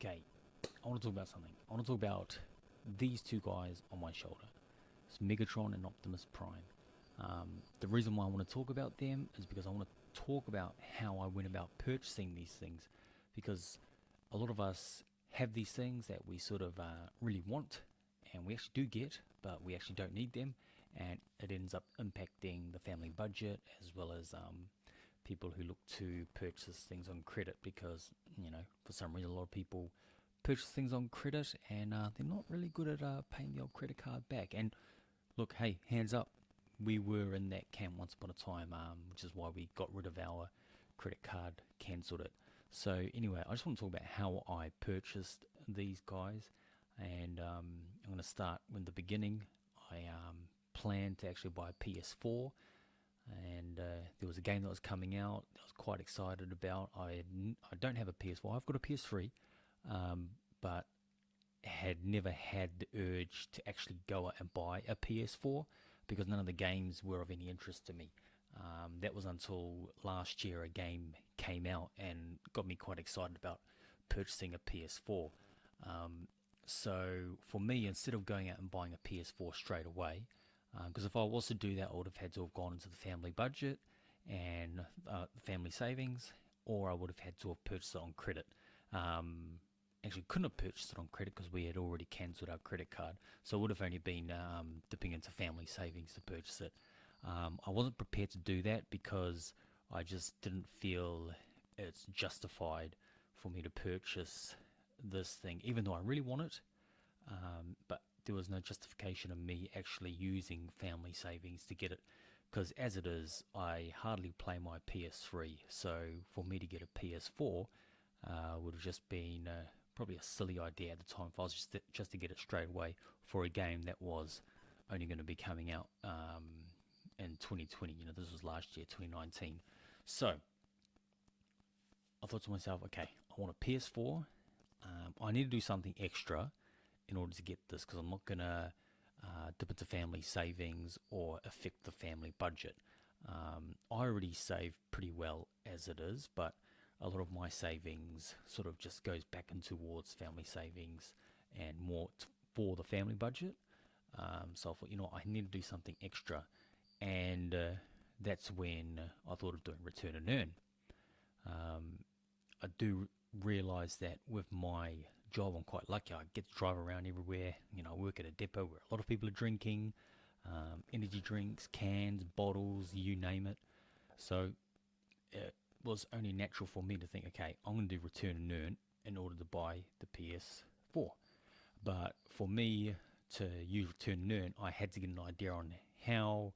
Okay, I want to talk about something. I want to talk about these two guys on my shoulder. It's Megatron and Optimus Prime. The reason why I want to talk about them is because I want to talk about how I went about purchasing these things. Because a lot of us have these things that we sort of really want and we actually do get, but we actually don't need them. And it ends up impacting the family budget as well as people who look to purchase things on credit because, for some reason, a lot of people purchase things on credit and they're not really good at paying the old credit card back. And look, hey, hands up, we were in that camp once upon a time, which is why we got rid of our credit card, cancelled it. So, anyway, I just want to talk about how I purchased these guys. And I'm going to start with the beginning. I planned to actually buy a PS4 and there was a game that was coming out that I was quite excited about. I don't have a PS4, I've got a PS3, but had never had the urge to actually go out and buy a PS4 because none of the games were of any interest to me. That was until last year a game came out and got me quite excited about purchasing a PS4. Um, so for me, instead of going out and buying a PS4 straight away, because if I was to do that, I would have had to have gone into the family budget and family savings, or I would have had to have purchased it on credit. Um, Actually, couldn't have purchased it on credit because we had already cancelled our credit card, so it would have only been dipping into family savings to purchase it. I wasn't prepared to do that because I just didn't feel it's justified for me to purchase this thing, even though I really want it. But there was no justification of me actually using family savings to get it because as it is, I hardly play my PS3. So for me to get a PS4 would have just been probably a silly idea at the time if I was just to get it straight away for a game that was only going to be coming out in 2020. This was last year, 2019. So I thought to myself, okay, I want a PS4. I need to do something extra in order to get this because I'm not going to dip into family savings or affect the family budget. I already save pretty well as it is, but a lot of my savings sort of just goes back in towards family savings and more for the family budget. So I thought, I need to do something extra, and that's when I thought of doing return and earn. Um, I do realize that with my job, I'm quite lucky. I get to drive around everywhere. I work at a depot where a lot of people are drinking energy drinks, cans, bottles, you name it. So it was only natural for me to think, okay, I'm going to do return and earn in order to buy the PS4. But for me to use return and earn, I had to get an idea on how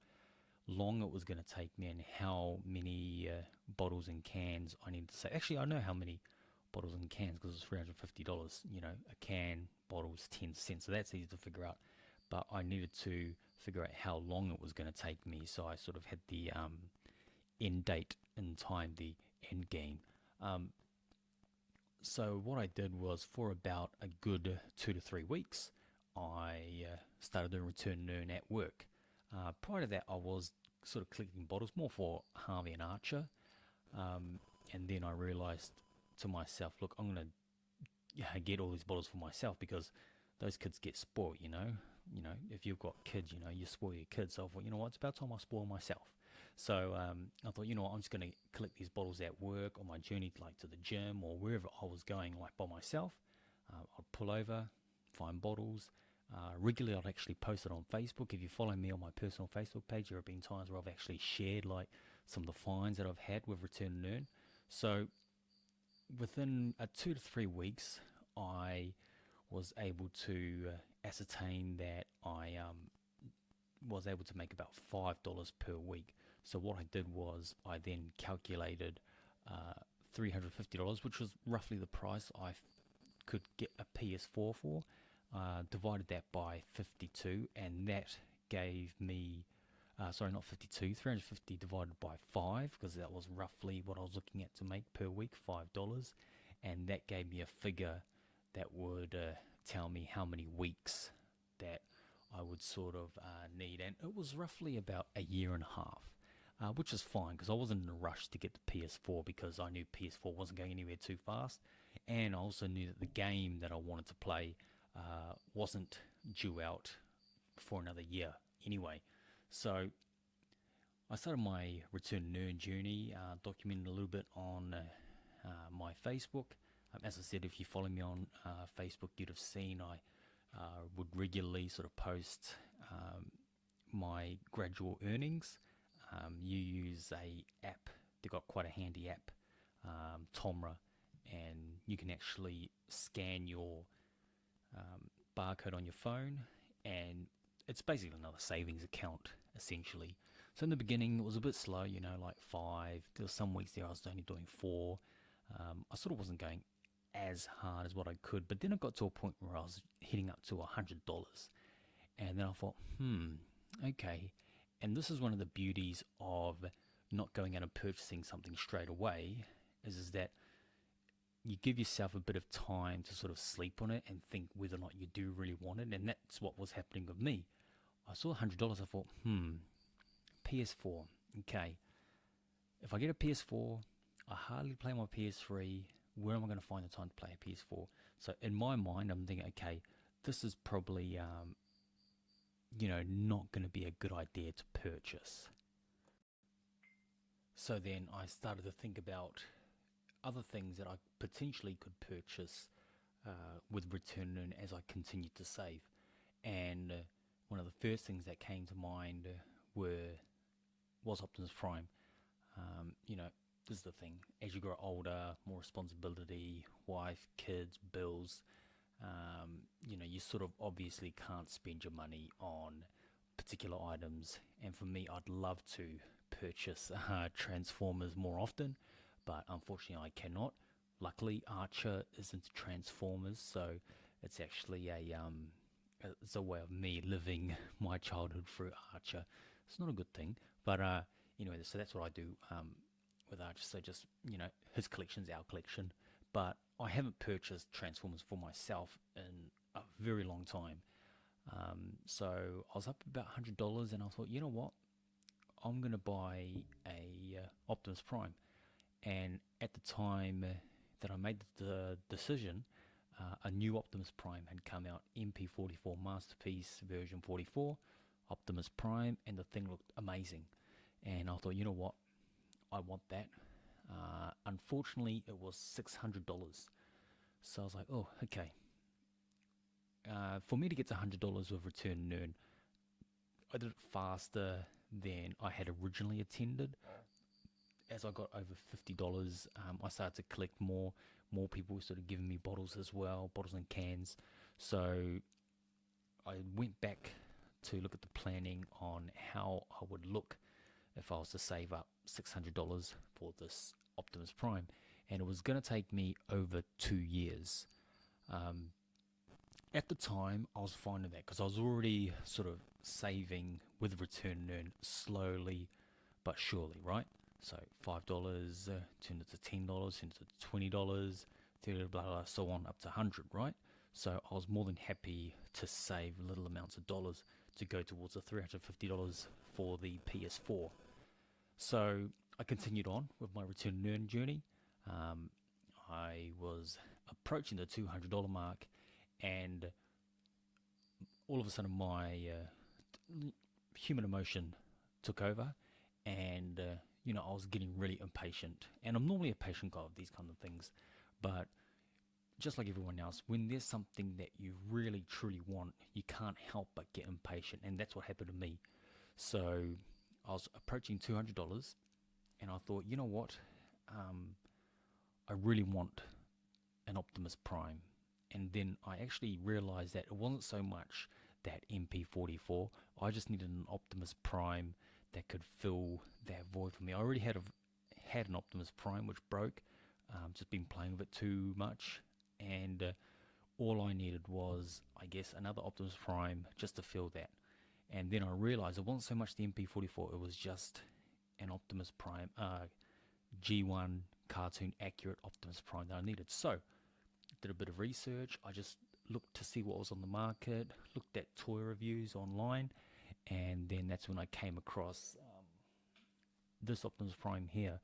long it was going to take me and how many bottles and cans I needed to say. Actually, I know how many bottles and cans because it's $350. A can bottle is 10 cents, so that's easy to figure out. But I needed to figure out how long it was going to take me, so I sort of had the end date in time, the end game. Um, so what I did was for about a good 2 to 3 weeks, I started doing return and earn at work. Prior to that, I was sort of collecting bottles more for Harvey and Archer, and then I realised to myself, look, I'm going to get all these bottles for myself because those kids get spoiled. If you've got kids, you spoil your kids. So I thought, what, it's about time I spoil myself. So I thought, I'm just going to collect these bottles at work on my journey, like to the gym or wherever I was going, like by myself. I'd pull over, find bottles. Regularly, I'd actually post it on Facebook. If you follow me on my personal Facebook page, there have been times where I've actually shared like some of the finds that I've had with Return and Earn. So within 2 to 3 weeks, I was able to ascertain that I was able to make about $5 per week. So what I did was I then calculated $350, which was roughly the price could get a PS4 for. Divided that by 52, and that gave me, sorry, not 52, 350 divided by 5, because that was roughly what I was looking at to make per week, $5. And that gave me a figure that would tell me how many weeks that I would sort of need. And it was roughly about a year and a half. which is fine because I wasn't in a rush to get the PS4 because I knew PS4 wasn't going anywhere too fast, and I also knew that the game that I wanted to play wasn't due out for another year anyway. So I started my return to nerd journey, documented a little bit on my Facebook. As I said, if you follow me on Facebook, you'd have seen I would regularly sort of post my gradual earnings. You use a app, they've got quite a handy app, Tomra, and you can actually scan your barcode on your phone, and it's basically another savings account essentially. So in the beginning it was a bit slow, like 5. There was some weeks there I was only doing 4. I sort of wasn't going as hard as what I could, but then it got to a point where I was hitting up to $100, and then I thought, okay. And this is one of the beauties of not going out and purchasing something straight away, is that you give yourself a bit of time to sort of sleep on it and think whether or not you do really want it. And that's what was happening with me. I saw $100, I thought, PS4, okay. If I get a PS4, I hardly play my PS3. Where am I going to find the time to play a PS4? So in my mind, I'm thinking, okay, this is probably, not going to be a good idea to purchase. So then I started to think about other things that I potentially could purchase with return earn as I continued to save. And one of the first things that came to mind was Optimus Prime. This is the thing. As you grow older, more responsibility, wife, kids, bills, you sort of obviously can't spend your money on particular items. And for me, I'd love to purchase Transformers more often, but unfortunately I cannot. Luckily, Archer isn't Transformers, so it's actually it's a way of me living my childhood through Archer. It's not a good thing, but anyway, so that's what I do with Archer. So just his collection's our collection, but I haven't purchased Transformers for myself in a very long time. So I was up about $100, and I thought, you know what, I'm gonna buy a Optimus Prime. And at the time that I made the decision, a new Optimus Prime had come out, MP44 Masterpiece version 44, Optimus Prime, and the thing looked amazing. And I thought, you know what, I want that. Unfortunately, it was $600. So I was like, oh, okay. For me to get to $100 with return and earn, I did it faster than I had originally intended. As I got over $50, I started to collect more. More people were sort of giving me bottles as well, bottles and cans. So I went back to look at the planning on how I would look if I was to save up $600 for this Optimus Prime. And it was going to take me over 2 years. At the time, I was fine with that because I was already sort of saving with return and earn slowly but surely, right? So $5 turned into $10, turned into $20, 30, blah, blah, so on up to 100, right? So I was more than happy to save little amounts of dollars to go towards the $350 for the PS4. So I continued on with my return and earn journey. I was approaching the $200 mark, and all of a sudden my human emotion took over, and I was getting really impatient. And I'm normally a patient guy with these kind of things, but just like everyone else, when there's something that you really truly want, you can't help but get impatient, and that's what happened to me. So I was approaching $200, and I thought, you know what, I really want an Optimus Prime. And then I actually realized that it wasn't so much that MP44. I just needed an Optimus Prime that could fill that void for me. I already had an Optimus Prime which broke. Just been playing with it too much, and all I needed was, I guess, another Optimus Prime just to fill that. And then I realized it wasn't so much the MP44. It was just an Optimus Prime, G1 cartoon accurate Optimus Prime that I needed. So did a bit of research. I just looked to see what was on the market, looked at toy reviews online, and then that's when I came across this Optimus Prime here,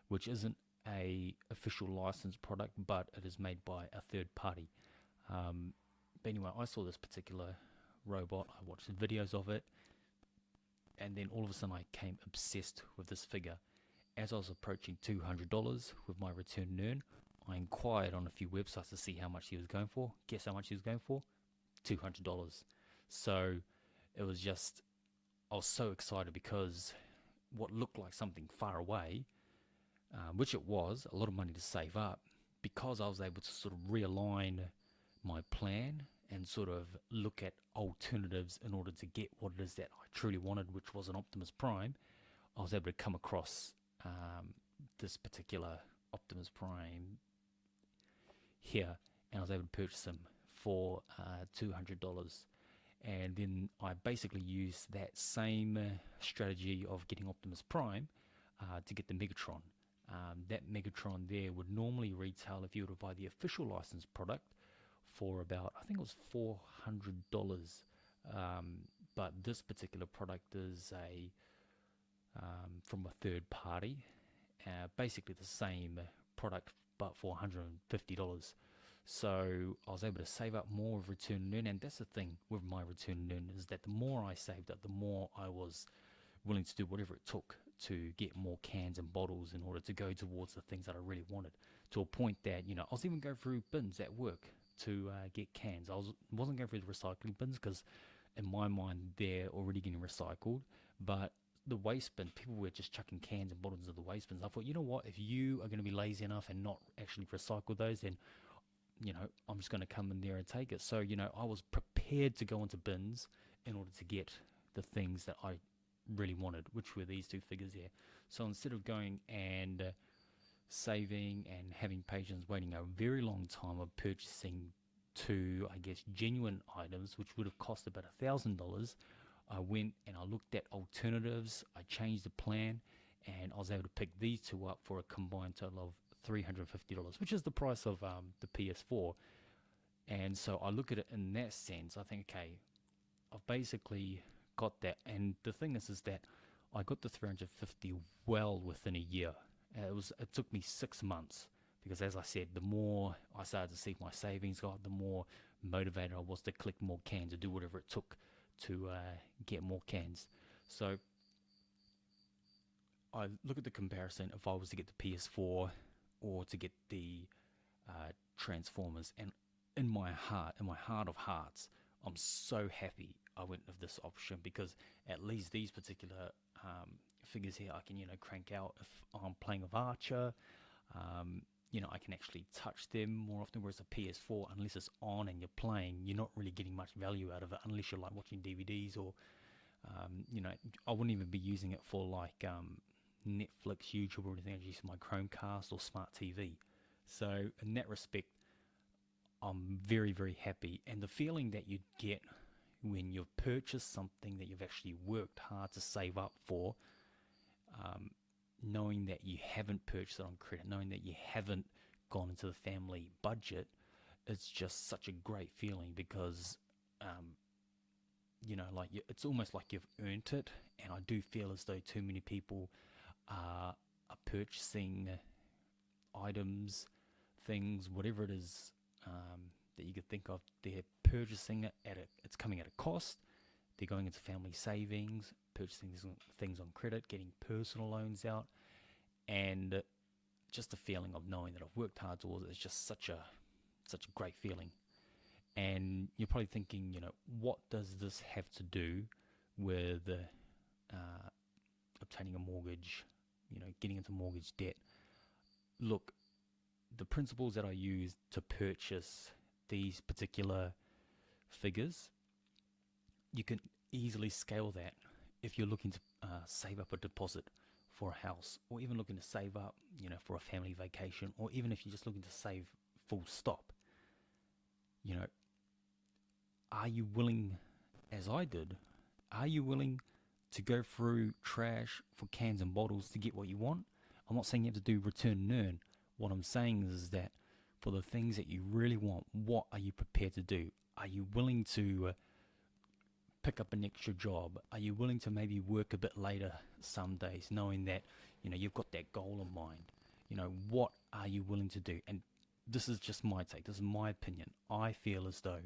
which isn't a official licensed product, but it is made by a third party. But anyway, I saw this particular robot, I watched videos of it, and then all of a sudden I became obsessed with this figure. As I was approaching $200 with my return and earn, I inquired on a few websites to see how much he was going for. Guess how much he was going for? $200. So it was just, I was so excited because what looked like something far away, which it was, a lot of money to save up, because I was able to sort of realign my plan and sort of look at alternatives in order to get what it is that I truly wanted, which was an Optimus Prime. I was able to come across this particular Optimus Prime here, and I was able to purchase him for $200. And then I basically used that same strategy of getting Optimus Prime to get the Megatron. That Megatron there would normally retail, if you were to buy the official licensed product, for about, I think it was $400. But this particular product is from a third party, basically the same product but for $150. So I was able to save up more of return and earn, and that's the thing with my return and earn, is that the more I saved up, the more I was willing to do whatever it took to get more cans and bottles in order to go towards the things that I really wanted, to a point that, I was even going through bins at work to get cans. Wasn't going through the recycling bins because in my mind they're already getting recycled, but the waste bin, people were just chucking cans and bottles into the waste bins. I thought, you know what, if you are going to be lazy enough and not actually recycle those, then I'm just going to come in there and take it. So, I was prepared to go into bins in order to get the things that I really wanted, which were these two figures here. So instead of going and saving and having patience waiting a very long time of purchasing two, I guess, genuine items, which would have cost about $1,000, I went and I looked at alternatives. I changed the plan, and I was able to pick these two up for a combined total of $350, which is the price of the PS4. And so I look at it in that sense. I think, okay, I've basically got that. And the thing is that I got the 350 well within a year. It took me 6 months because, as I said, the more I started to see my savings got, the more motivated I was to collect more cans, to do whatever it took to get more cans. So I look at the comparison if I was to get the PS4 or to get the Transformers, and in my heart of hearts, I'm so happy I went with this option, because at least these particular figures here I can crank out if I'm playing with Archer. I can actually touch them more often, whereas a PS4, unless it's on and you're playing, you're not really getting much value out of it unless you're like watching DVDs or I wouldn't even be using it for like Netflix, YouTube or anything. I use my Chromecast or smart TV. So in that respect, I'm very, very happy. And the feeling that you get when you've purchased something that you've actually worked hard to save up for, knowing that you haven't purchased it on credit, knowing that you haven't gone into the family budget, it's just such a great feeling, because it's almost like you've earned it. And I do feel as though too many people are purchasing items, things, whatever it is that you could think of. They're purchasing it it's coming at a cost. They're going into family savings, purchasing things on credit, getting personal loans out, and just the feeling of knowing that I've worked hard towards it is just such a great feeling. And you're probably thinking, what does this have to do with obtaining a mortgage, getting into mortgage debt? Look, the principles that I used to purchase these particular figures, you can easily scale that if you're looking to save up a deposit for a house, or even looking to save up, for a family vacation, or even if you're just looking to save full stop. Are you willing, as I did, are you willing to go through trash for cans and bottles to get what you want? I'm not saying you have to do return and earn. What I'm saying is that for the things that you really want, what are you prepared to do? Are you willing to pick up an extra job? Are you willing to maybe work a bit later some days, knowing that you've got that goal in mind? What are you willing to do? And this is just my take. This is my opinion. I feel as though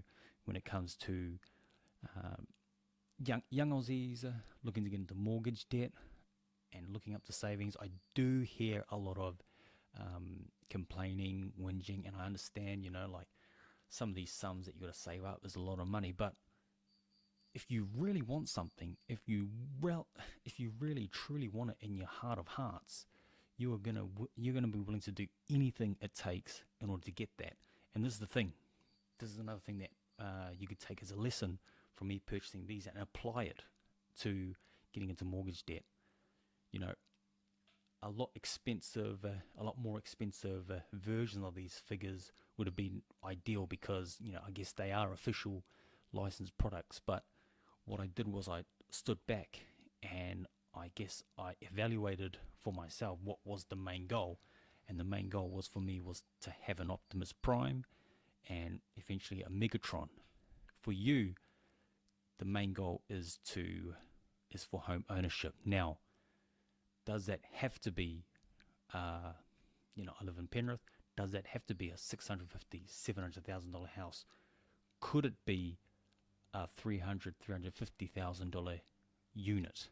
when it comes to um, young Aussies looking to get into mortgage debt and looking up to savings, I do hear a lot of complaining, whinging, and I understand, like some of these sums that you got to save up is a lot of money. But if you really want something, if you really truly want it in your heart of hearts, you're gonna be willing to do anything it takes in order to get that. And this is the thing. This is another thing that you could take as a lesson from me purchasing these and apply it to getting into mortgage debt. A lot more expensive version of these figures would have been ideal because I guess they are official licensed products. But what I did was I stood back and I guess I evaluated for myself what was the main goal, and the main goal was for me was to have an Optimus Prime and eventually a Megatron. For you, the main goal is for home ownership. Now, does that have to be, I live in Penrith, does that have to be a $650,000, $700,000 house? Could it be a $350,000 unit?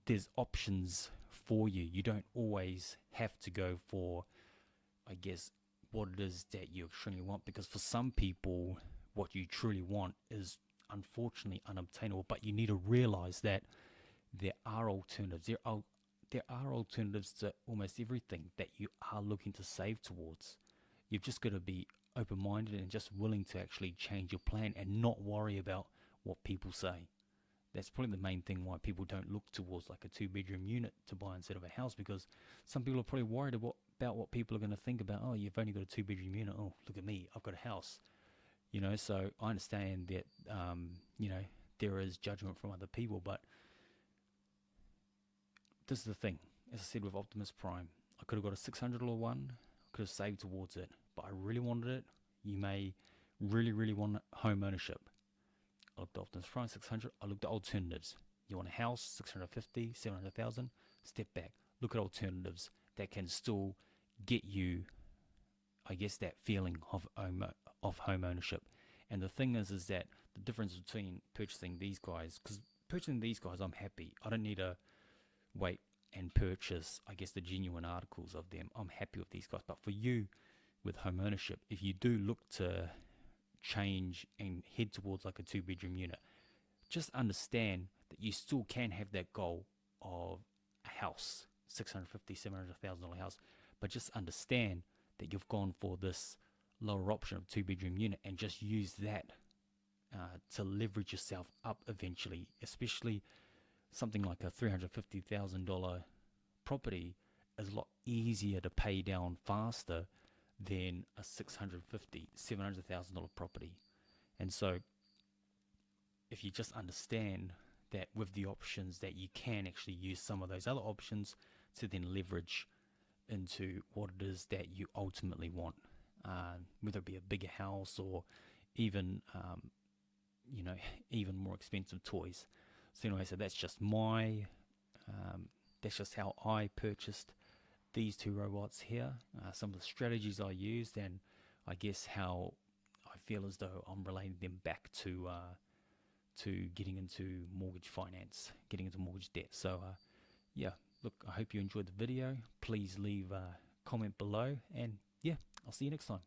There's options for you. You don't always have to go for, I guess, what it is that you extremely want, because for some people, what you truly want is unfortunately unobtainable. But you need to realize that there are alternatives. There are alternatives to almost everything that you are looking to save towards. You've just got to be open-minded and just willing to actually change your plan and not worry about what people say. That's probably the main thing why people don't look towards like a 2-bedroom unit to buy instead of a house, because some people are probably worried about what people are going to think about. Oh, you've only got a 2-bedroom unit. Oh, look at me, I've got a house. So I understand that there is judgment from other people, but this is the thing. As I said with Optimus Prime, I could have got a $600 one, could have saved towards it, but I really wanted it. You may really, really want home ownership. I looked at Optimus Prime, 600. I looked at alternatives. You want a house, 650, 700,000. Step back. Look at alternatives that can still get you, I guess, that feeling of home ownership. And the thing is that the difference between purchasing these guys, because purchasing these guys, I'm happy. I don't need to wait and purchase, I guess, the genuine articles of them. I'm happy with these guys. But for you, with home ownership, if you do look to change and head towards like a 2-bedroom unit, just understand that you still can have that goal of a house, $650,000, $700,000 house, but just understand that you've gone for this lower option of 2-bedroom unit and just use that to leverage yourself up eventually. Especially something like a $350,000 property is a lot easier to pay down faster than a $650,000, $700,000 property. And so if you just understand that with the options that you can actually use some of those other options to then leverage into what it is that you ultimately want, whether it be a bigger house or even even more expensive toys. So anyway, so that's just that's just how I purchased these two robots here, some of the strategies I used, and I guess how I feel as though I'm relating them back to getting into mortgage finance, getting into mortgage debt. So yeah, look, I hope you enjoyed the video. Please leave a comment below, and yeah, I'll see you next time.